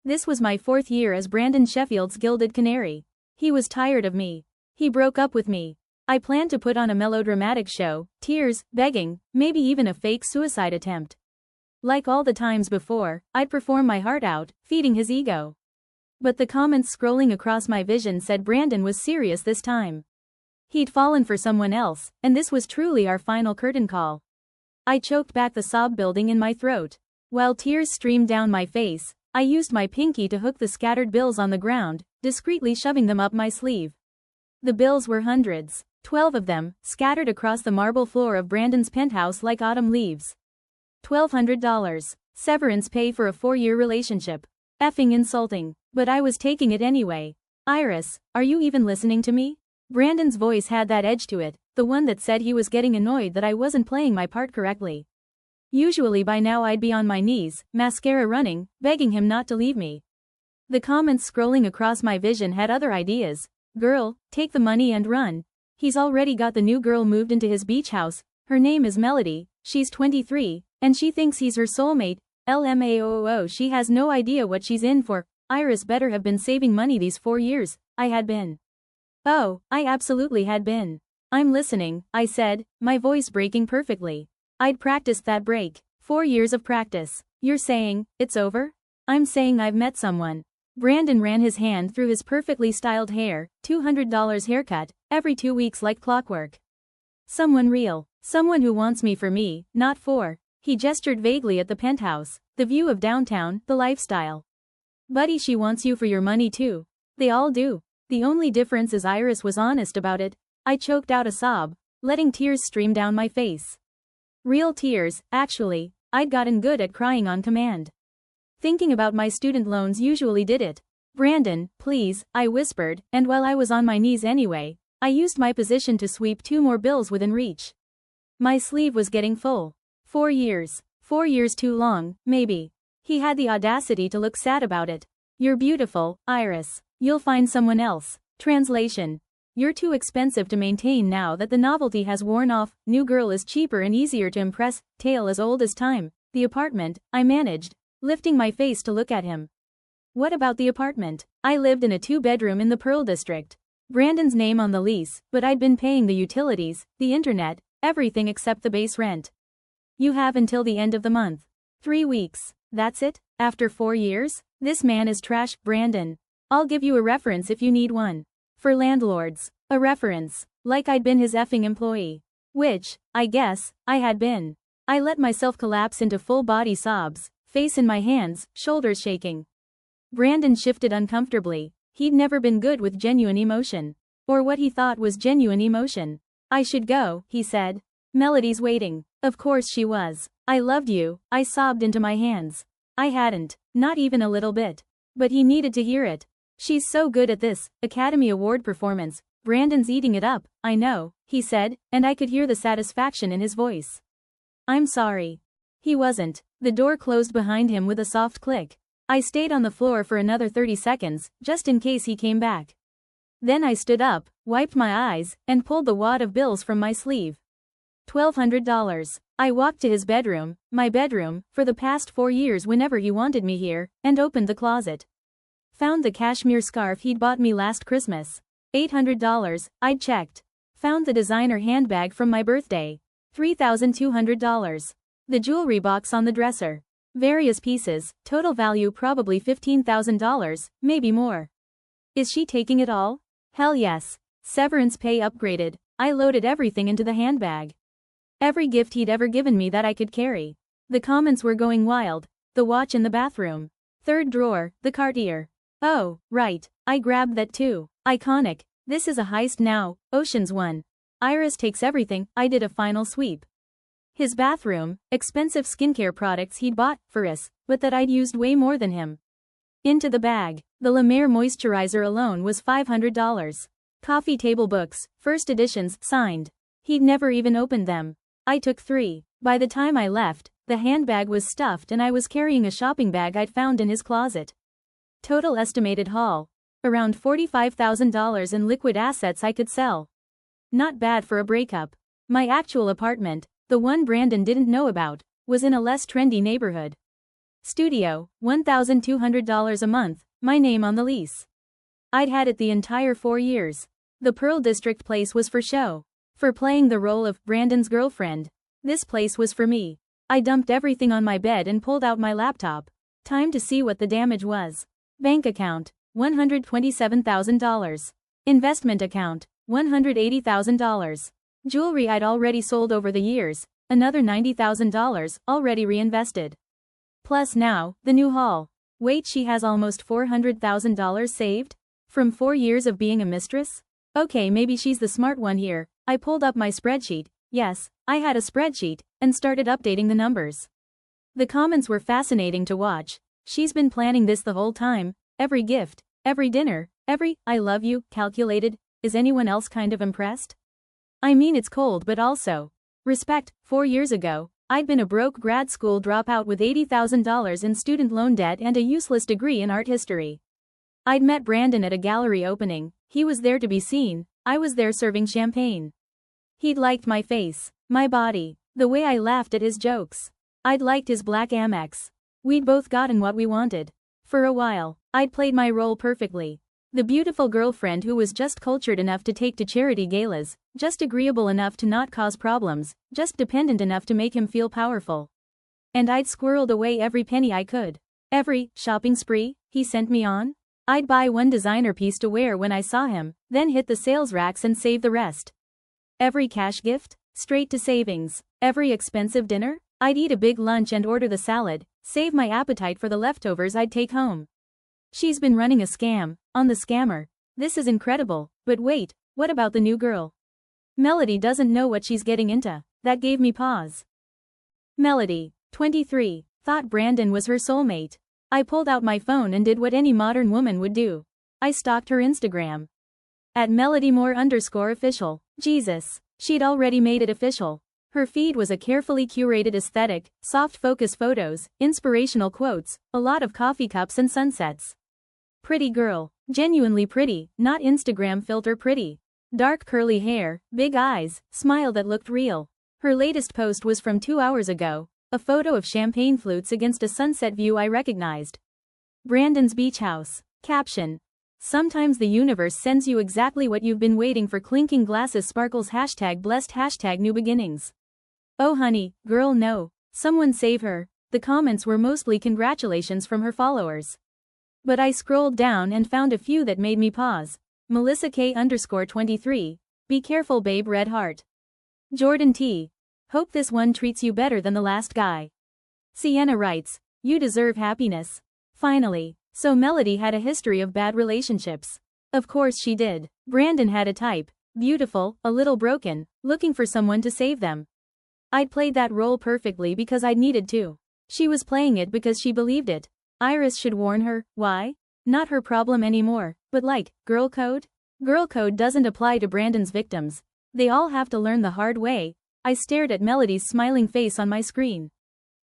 This was my 4th year as Brandon Sheffield's Gilded Canary. He was tired of me. He broke up with me. I planned to put on a melodramatic show, tears, begging, maybe even a fake suicide attempt. Like all the times before, I'd perform my heart out, feeding his ego. But the comments scrolling across my vision said Brandon was serious this time. He'd fallen for someone else, and this was truly our final curtain call. I choked back the sob building in my throat. While tears streamed down my face, I used my pinky to hook the scattered bills on the ground, discreetly shoving them up my sleeve. The bills were hundreds, 12 of them, scattered across the marble floor of Brandon's penthouse like autumn leaves. $1,200. Severance pay for a 4-year relationship. Effing insulting. But I was taking it anyway. Iris, are you even listening to me? Brandon's voice had that edge to it, the one that said he was getting annoyed that I wasn't playing my part correctly. Usually by now I'd be on my knees, mascara running, begging him not to leave me. The comments scrolling across my vision had other ideas. Girl, take the money and run. He's already got the new girl moved into his beach house. Her name is Melody, she's 23, and she thinks he's her soulmate. LMAOO, she has no idea what she's in for. Iris better have been saving money these 4 years. I had been. Oh, I absolutely had been. I'm listening, I said, my voice breaking perfectly. I'd practiced that break. 4 years of practice. You're saying, it's over? I'm saying I've met someone. Brandon ran his hand through his perfectly styled hair, $200 haircut, every 2 weeks like clockwork. Someone real. Someone who wants me for me, not for. He gestured vaguely at the penthouse, the view of downtown, the lifestyle. Buddy, she wants you for your money too. They all do. The only difference is Iris was honest about it. I choked out a sob, letting tears stream down my face. Real tears, actually. I'd gotten good at crying on command. Thinking about my student loans usually did it. Brandon, please, I whispered, and while I was on my knees anyway, I used my position to sweep 2 more bills within reach. My sleeve was getting full. 4 years. 4 years too long, maybe. He had the audacity to look sad about it. You're beautiful, Iris. You'll find someone else. Translation. You're too expensive to maintain now that the novelty has worn off. New girl is cheaper and easier to impress. Tale as old as time. The apartment, I managed, lifting my face to look at him. What about the apartment? I lived in a 2-bedroom in the Pearl District. Brandon's name on the lease, but I'd been paying the utilities, the internet, everything except the base rent. You have until the end of the month. 3 weeks. That's it? After 4 years? This man is trash, Brandon. I'll give you a reference if you need one. For landlords. A reference. Like I'd been his effing employee. Which, I guess, I had been. I let myself collapse into full-body sobs, face in my hands, shoulders shaking. Brandon shifted uncomfortably. He'd never been good with genuine emotion. Or what he thought was genuine emotion. I should go, he said. Melody's waiting. Of course she was. I loved you, I sobbed into my hands. I hadn't, not even a little bit. But he needed to hear it. She's so good at this Academy Award performance. Brandon's eating it up, I know, he said, and I could hear the satisfaction in his voice. I'm sorry. He wasn't. The door closed behind him with a soft click. I stayed on the floor for another 30 seconds, just in case he came back. Then I stood up, wiped my eyes, and pulled the wad of bills from my sleeve. $1,200. I walked to his bedroom, my bedroom, for the past 4 years whenever he wanted me here, and opened the closet. Found the cashmere scarf he'd bought me last Christmas. $800, I'd checked. Found the designer handbag from my birthday. $3,200. The jewelry box on the dresser. Various pieces, total value probably $15,000, maybe more. Is she taking it all? Hell yes. Severance pay upgraded. I loaded everything into the handbag. Every gift he'd ever given me that I could carry. The comments were going wild. The watch in the bathroom. 3rd drawer, the Cartier. Oh, right, I grabbed that too. Iconic. This is a heist now, Ocean's 1. Iris takes everything. I did a final sweep. His bathroom, expensive skincare products he'd bought for us, but that I'd used way more than him. Into the bag. The La Mer moisturizer alone was $500. Coffee table books, first editions, signed. He'd never even opened them. I took 3. By the time I left, the handbag was stuffed and I was carrying a shopping bag I'd found in his closet. Total estimated haul. Around $45,000 in liquid assets I could sell. Not bad for a breakup. My actual apartment, the one Brandon didn't know about, was in a less trendy neighborhood. Studio, $1,200 a month, my name on the lease. I'd had it the entire 4 years. The Pearl District place was for show. For playing the role of Brandon's girlfriend. This place was for me. I dumped everything on my bed and pulled out my laptop. Time to see what the damage was. Bank account, $127,000. Investment account, $180,000. Jewelry I'd already sold over the years, another $90,000 already reinvested. Plus now, the new haul. Wait, she has almost $400,000 saved? From 4 years of being a mistress? Okay, maybe she's the smart one here. I pulled up my spreadsheet. Yes, I had a spreadsheet, and started updating the numbers. The comments were fascinating to watch. She's been planning this the whole time. Every gift, every dinner, every "I love you" calculated. Is anyone else kind of impressed? I mean, it's cold, but also respect. 4 years ago, I'd been a broke grad school dropout with $80,000 in student loan debt and a useless degree in art history. I'd met Brandon at a gallery opening. He was there to be seen. I was there serving champagne. He'd liked my face, my body, the way I laughed at his jokes. I'd liked his black Amex. We'd both gotten what we wanted. For a while, I'd played my role perfectly. The beautiful girlfriend who was just cultured enough to take to charity galas, just agreeable enough to not cause problems, just dependent enough to make him feel powerful. And I'd squirreled away every penny I could. Every shopping spree he sent me on. I'd buy one designer piece to wear when I saw him, then hit the sales racks and save the rest. Every cash gift, straight to savings. Every expensive dinner, I'd eat a big lunch and order the salad, save my appetite for the leftovers I'd take home. She's been running a scam, on the scammer. This is incredible, but wait, what about the new girl? Melody doesn't know what she's getting into. That gave me pause. Melody, 23, thought Brandon was her soulmate. I pulled out my phone and did what any modern woman would do. I stalked her Instagram. At @melodymore_official. Jesus, she'd already made it official. Her feed was a carefully curated aesthetic, soft focus photos, inspirational quotes, a lot of coffee cups and sunsets. Pretty girl, genuinely pretty, not Instagram filter pretty. Dark curly hair, big eyes, smile that looked real. Her latest post was from 2 hours ago, a photo of champagne flutes against a sunset view I recognized. Brandon's beach house. Caption. Sometimes the universe sends you exactly what you've been waiting for. Clinking glasses sparkles. #blessed. #new beginnings. Oh honey, girl, no. Someone save her. The comments were mostly congratulations from her followers. But I scrolled down and found a few that made me pause. Melissa K_23. Be careful babe, red heart. Jordan T. Hope this one treats you better than the last guy. Sienna writes, you deserve happiness. Finally. So Melody had a history of bad relationships. Of course she did. Brandon had a type. Beautiful, a little broken, looking for someone to save them. I'd played that role perfectly because I'd needed to. She was playing it because she believed it. Iris should warn her. Why? Not her problem anymore, but like, girl code? Girl code doesn't apply to Brandon's victims. They all have to learn the hard way. I stared at Melody's smiling face on my screen.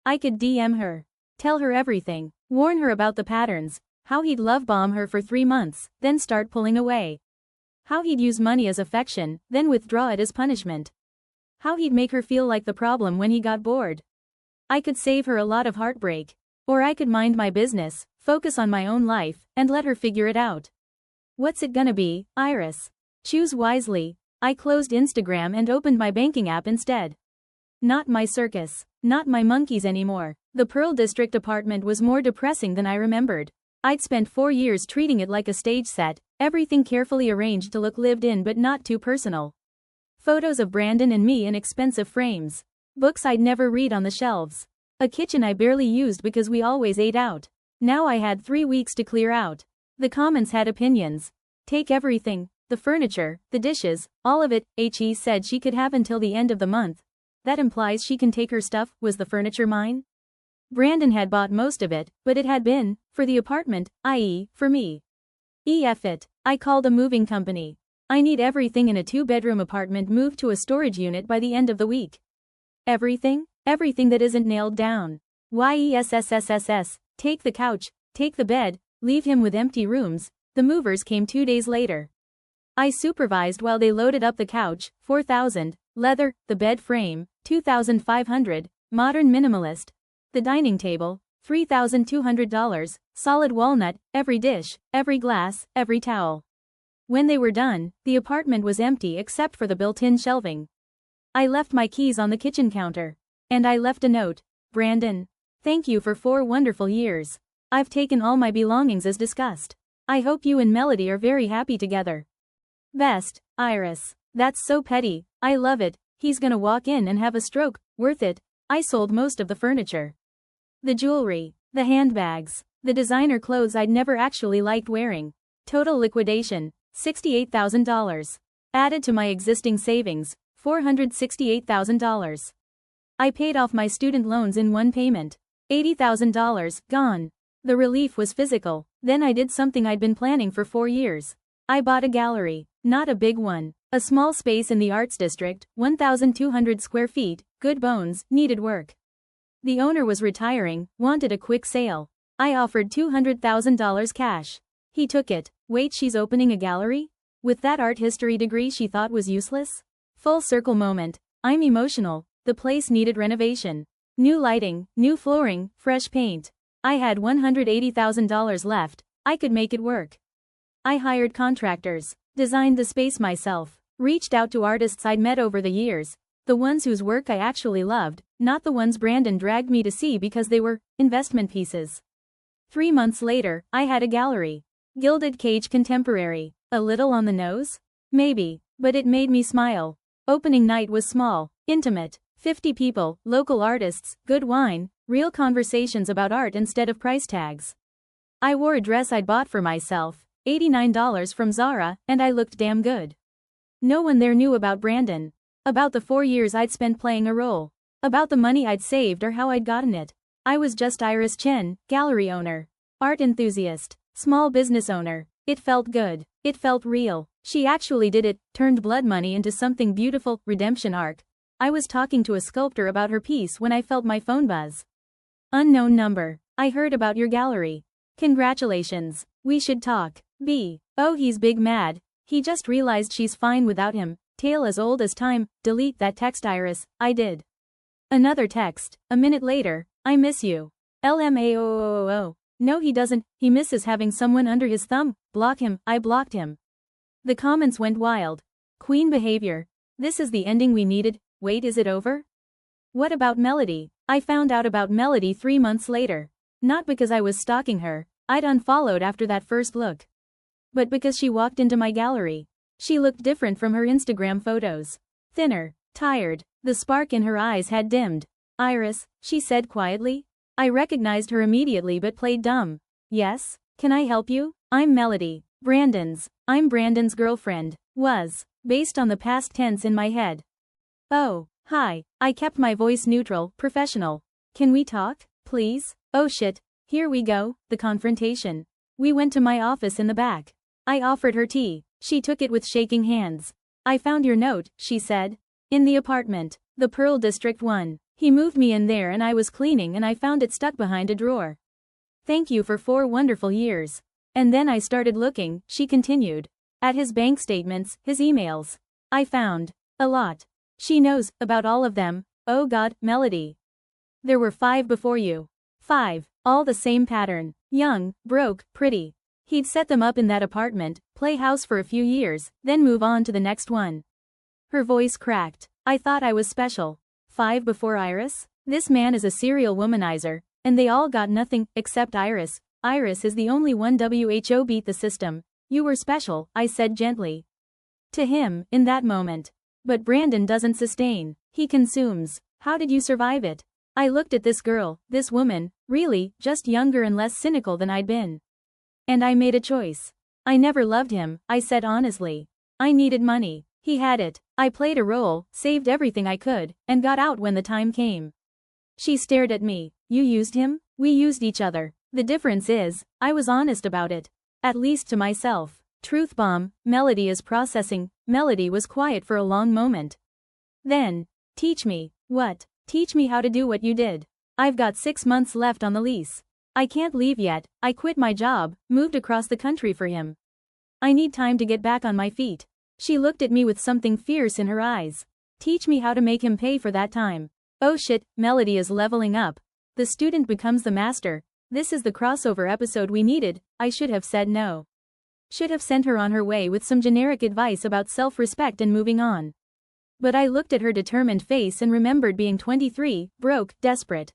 I could DM her. Tell her everything. Warn her about the patterns. How he'd love bomb her for 3 months, then start pulling away. How he'd use money as affection, then withdraw it as punishment. How he'd make her feel like the problem when he got bored. I could save her a lot of heartbreak. Or I could mind my business, focus on my own life, and let her figure it out. What's it gonna be, Iris? Choose wisely. I closed Instagram and opened my banking app instead. Not my circus. Not my monkeys anymore. The Pearl District apartment was more depressing than I remembered. I'd spent 4 years treating it like a stage set, everything carefully arranged to look lived in but not too personal. Photos of Brandon and me in expensive frames. Books I'd never read on the shelves. A kitchen I barely used because we always ate out. Now I had 3 weeks to clear out. The comments had opinions. Take everything. The furniture, the dishes, all of it. He said she could have until the end of the month. That implies she can take her stuff. Was the furniture mine? Brandon had bought most of it, but it had been for the apartment, i.e., for me. F it. I called a moving company. I need everything in a 2-bedroom apartment moved to a storage unit by the end of the week. Everything? Everything that isn't nailed down. YESSSSS. Take the couch, take the bed, leave him with empty rooms. The movers came 2 days later. I supervised while they loaded up the couch, $4,000, leather, the bed frame, $2,500, modern minimalist. The dining table, $3,200, solid walnut, every dish, every glass, every towel. When they were done, the apartment was empty except for the built-in shelving. I left my keys on the kitchen counter. And I left a note. Brandon. Thank you for 4 wonderful years. I've taken all my belongings as discussed. I hope you and Melody are very happy together. Best, Iris. That's so petty, I love it. He's gonna walk in and have a stroke, worth it. I sold most of the furniture. The jewelry, the handbags, the designer clothes I'd never actually liked wearing. Total liquidation, $68,000. Added to my existing savings, $468,000. I paid off my student loans in one payment. $80,000, gone. The relief was physical. Then I did something I'd been planning for 4 years. I bought a gallery, not a big one. A small space in the Arts District, 1,200 square feet, good bones, needed work. The owner was retiring, wanted a quick sale. I offered $200,000 cash. He took it. Wait, she's opening a gallery? With that art history degree she thought was useless? Full circle moment. I'm emotional. The place needed renovation. New lighting, new flooring, fresh paint. I had $180,000 left. I could make it work. I hired contractors, designed the space myself, reached out to artists I'd met over the years, the ones whose work I actually loved, not the ones Brandon dragged me to see because they were investment pieces. 3 months later, I had a gallery. Gilded Cage Contemporary. A little on the nose? Maybe, but it made me smile. Opening night was small, intimate, 50 people, local artists, good wine, real conversations about art instead of price tags. I wore a dress I'd bought for myself, $89 from Zara, and I looked damn good. No one there knew about Brandon. About the 4 years I'd spent playing a role. About the money I'd saved or how I'd gotten it. I was just Iris Chen, gallery owner. Art enthusiast. Small business owner. It felt good. It felt real. She actually did it, turned blood money into something beautiful, redemption arc. I was talking to a sculptor about her piece when I felt my phone buzz. Unknown number. I heard about your gallery. Congratulations. We should talk. B. Oh, he's big mad. He just realized she's fine without him. Tale as old as time. Delete that text, Iris. I did. Another text. A minute later. I miss you. LMAOOOO. No, he doesn't. He misses having someone under his thumb. Block him. I blocked him. The comments went wild. Queen behavior. This is the ending we needed. Wait, is it over? What about Melody? I found out about Melody 3 months later. Not because I was stalking her. I'd unfollowed after that first look. But because she walked into my gallery. She looked different from her Instagram photos. Thinner, tired, the spark in her eyes had dimmed. Iris, she said quietly. I recognized her immediately but played dumb. Yes? Can I help you? I'm Melody. I'm Brandon's girlfriend. Was. Based on the past tense in my head. Oh, hi. I kept my voice neutral, professional. Can we talk, please? Oh shit. Here we go, the confrontation. We went to my office in the back. I offered her tea. She took it with shaking hands. I found your note, she said. In the apartment. The Pearl District 1. He moved me in there and I was cleaning and I found it stuck behind a drawer. Thank you for 4 wonderful years. And then I started looking, she continued. At his bank statements, his emails. I found a lot. She knows about all of them. Oh God, Melody. There were 5 before you. 5, all the same pattern. Young, broke, pretty. He'd set them up in that apartment, play house for a few years, then move on to the next one. Her voice cracked. I thought I was special. 5 before Iris? This man is a serial womanizer, and they all got nothing, except Iris. Iris is the only one. WHO beat the system. You were special, I said gently. To him, in that moment. But Brandon doesn't sustain. He consumes. How did you survive it? I looked at this girl, this woman, really, just younger and less cynical than I'd been. And I made a choice. I never loved him, I said honestly. I needed money. He had it. I played a role, saved everything I could, and got out when the time came. She stared at me. You used him? We used each other. The difference is, I was honest about it. At least to myself. Truth bomb. Melody is processing. Melody was quiet for a long moment. Then, teach me. What? Teach me how to do what you did. I've got 6 months left on the lease. I can't leave yet. I quit my job, moved across the country for him. I need time to get back on my feet. She looked at me with something fierce in her eyes. Teach me how to make him pay for that time. Oh shit, Melody is leveling up. The student becomes the master. This is the crossover episode we needed. I should have said no. Should have sent her on her way with some generic advice about self-respect and moving on. But I looked at her determined face and remembered being 23, broke, desperate.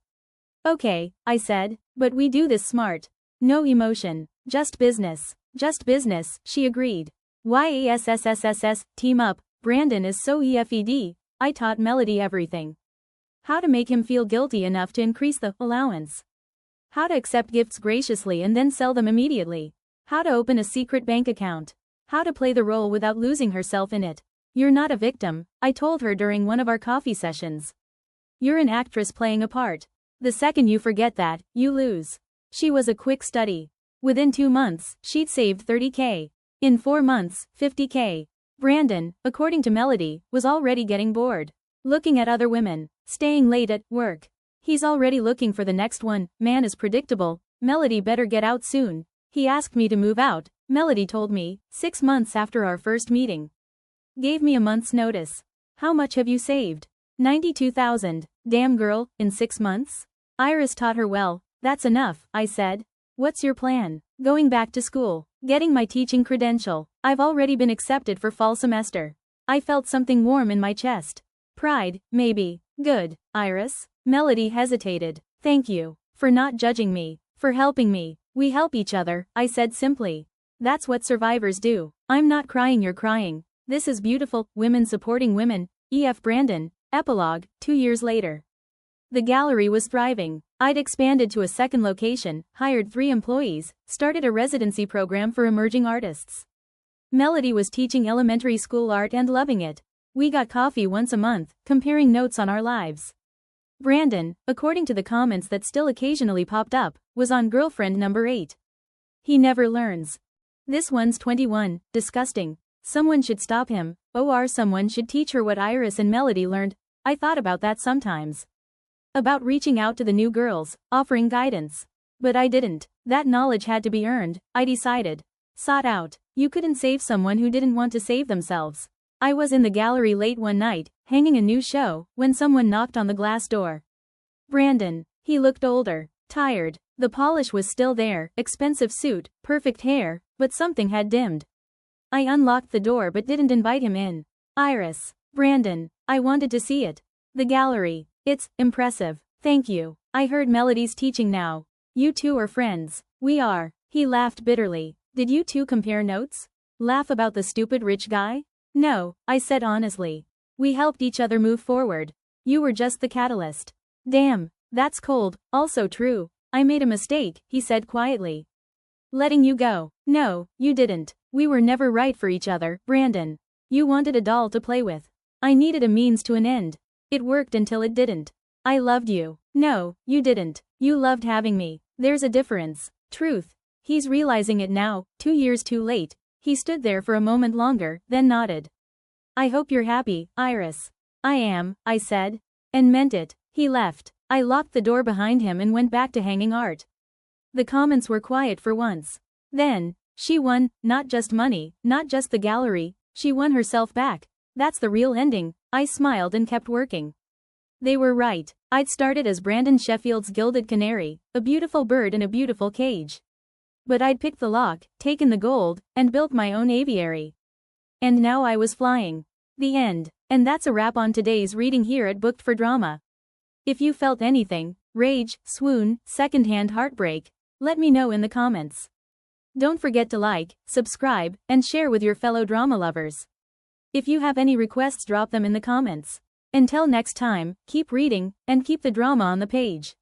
Okay, I said, but we do this smart. No emotion. Just business. Just business, she agreed. YASSSSS, team up. Brandon is so EFED. I taught Melody everything. How to make him feel guilty enough to increase the allowance. How to accept gifts graciously and then sell them immediately. How to open a secret bank account. How to play the role without losing herself in it. You're not a victim, I told her during one of our coffee sessions. You're an actress playing a part. The second you forget that, you lose. She was a quick study. Within 2 months, she'd saved $30K. In 4 months, $50K. Brandon, according to Melody, was already getting bored. Looking at other women. Staying late at work. He's already looking for the next one. Man is predictable. Melody better get out soon. He asked me to move out, Melody told me, 6 months after our first meeting. Gave me a month's notice. How much have you saved? 92,000. Damn girl, in 6 months? Iris taught her well. That's enough, I said. What's your plan? Going back to school. Getting my teaching credential. I've already been accepted for fall semester. I felt something warm in my chest. Pride, maybe. Good, Iris. Melody hesitated. Thank you. For not judging me. For helping me. We help each other, I said simply. That's what survivors do. I'm not crying, you're crying. This is beautiful. Women supporting women. E.F. Brandon. Epilogue, 2 years later. The gallery was thriving. I'd expanded to a second location, hired 3 employees, started a residency program for emerging artists. Melody was teaching elementary school art and loving it. We got coffee once a month, comparing notes on our lives. Brandon, according to the comments that still occasionally popped up, was on girlfriend number 8. He never learns. This one's 21, disgusting. Someone should stop him, or someone should teach her what Iris and Melody learned. I thought about that sometimes. About reaching out to the new girls, offering guidance. But I didn't. That knowledge had to be earned, I decided. Sought out. You couldn't save someone who didn't want to save themselves. I was in the gallery late one night, hanging a new show, when someone knocked on the glass door. Brandon. He looked older, tired. The polish was still there, expensive suit, perfect hair, but something had dimmed. I unlocked the door but didn't invite him in. Iris. Brandon. I wanted to see it. The gallery. It's impressive. Thank you. I heard Melody's teaching now. You two are friends. We are. He laughed bitterly. Did you two compare notes? Laugh about the stupid rich guy? No, I said honestly. We helped each other move forward. You were just the catalyst. Damn, that's cold. Also true. I made a mistake, he said quietly. Letting you go. No, you didn't. We were never right for each other, Brandon. You wanted a doll to play with. I needed a means to an end. It worked until it didn't. I loved you. No, you didn't. You loved having me. There's a difference. Truth. He's realizing it now, 2 years too late. He stood there for a moment longer, then nodded. I hope you're happy, Iris. I am, I said. And meant it. He left. I locked the door behind him and went back to hanging art. The comments were quiet for once. Then, she won, not just money, not just the gallery, she won herself back. That's the real ending. I smiled and kept working. They were right. I'd started as Brandon Sheffield's Gilded Canary, a beautiful bird in a beautiful cage. But I'd picked the lock, taken the gold, and built my own aviary. And now I was flying. The end. And that's a wrap on today's reading here at Booked for Drama. If you felt anything, rage, swoon, secondhand heartbreak, let me know in the comments. Don't forget to like, subscribe, and share with your fellow drama lovers. If you have any requests, drop them in the comments. Until next time, keep reading, and keep the drama on the page.